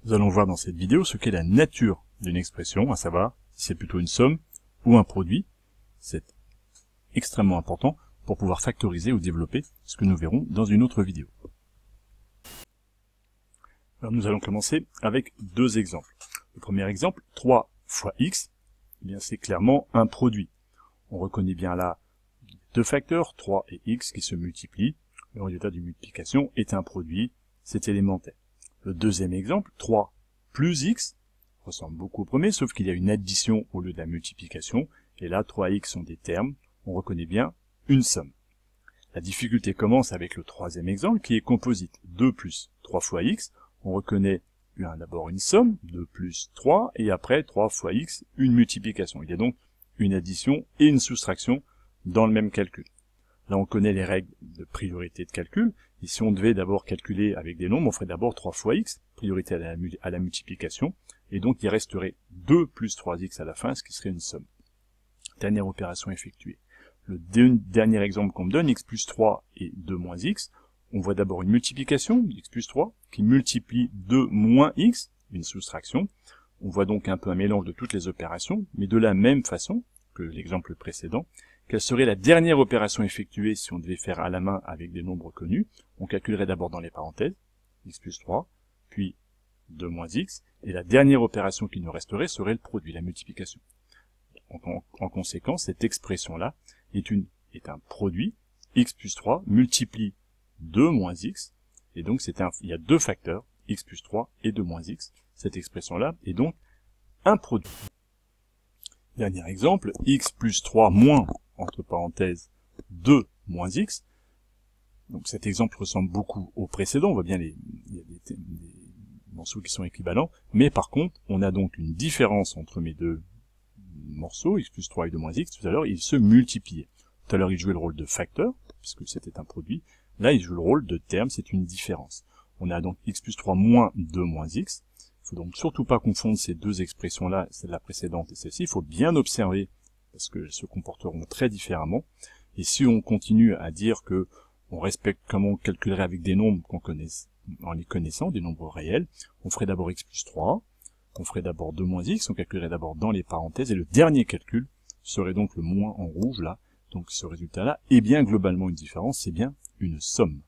Nous allons voir dans cette vidéo ce qu'est la nature d'une expression, à savoir si c'est plutôt une somme ou un produit. C'est extrêmement important pour pouvoir factoriser ou développer ce que nous verrons dans une autre vidéo. Alors nous allons commencer avec deux exemples. Le premier exemple, 3 fois x, eh bien c'est clairement un produit. On reconnaît bien là deux facteurs, 3 et x, qui se multiplient. Le résultat d'une multiplication est un produit, c'est élémentaire. Le deuxième exemple, 3 plus x, ressemble beaucoup au premier, sauf qu'il y a une addition au lieu de la multiplication. Et là, 3x sont des termes, on reconnaît bien une somme. La difficulté commence avec le troisième exemple, qui est composite. 2 plus 3 fois x, on reconnaît d'abord une somme, 2 plus 3, et après 3 fois x, une multiplication. Il y a donc une addition et une soustraction dans le même calcul. Là, on connaît les règles de priorité de calcul. Et si on devait d'abord calculer avec des nombres, on ferait d'abord 3 fois x, priorité à la multiplication, et donc il resterait 2 plus 3x à la fin, ce qui serait une somme. Dernière opération effectuée. Le dernier exemple qu'on me donne, x plus 3 et 2 moins x, on voit d'abord une multiplication, x plus 3, qui multiplie 2 moins x, une soustraction. On voit donc un peu un mélange de toutes les opérations, mais de la même façon que l'exemple précédent. Quelle serait la dernière opération effectuée si on devait faire à la main avec des nombres connus? On calculerait d'abord dans les parenthèses, x plus 3, puis 2 moins x, et la dernière opération qui nous resterait serait le produit, la multiplication. En conséquence, cette expression-là est un produit, x plus 3 multiplie 2 moins x, et donc il y a deux facteurs, x plus 3 et 2 moins x. Cette expression-là est donc un produit. Dernier exemple, x plus 3 moins, entre parenthèses, 2 moins x. Donc cet exemple ressemble beaucoup au précédent, on voit bien il y a des morceaux qui sont équivalents, mais par contre, on a donc une différence entre mes deux morceaux, x plus 3 et 2 moins x. Tout à l'heure, ils se multipliaient. Tout à l'heure, ils jouaient le rôle de facteur, puisque c'était un produit. Là, ils jouent le rôle de terme, c'est une différence. On a donc x plus 3 moins 2 moins x. Il faut donc surtout pas confondre ces deux expressions-là, celle-là précédente et celle-ci. Il faut bien observer, parce qu'elles se comporteront très différemment. Et si on continue à dire que on respecte comment on calculerait avec des nombres qu'on connaisse, en les connaissant, des nombres réels, on ferait d'abord x plus 3, on ferait d'abord 2 moins x, on calculerait d'abord dans les parenthèses, et le dernier calcul serait donc le moins en rouge, là. Donc ce résultat-là est bien globalement une différence, c'est bien une somme.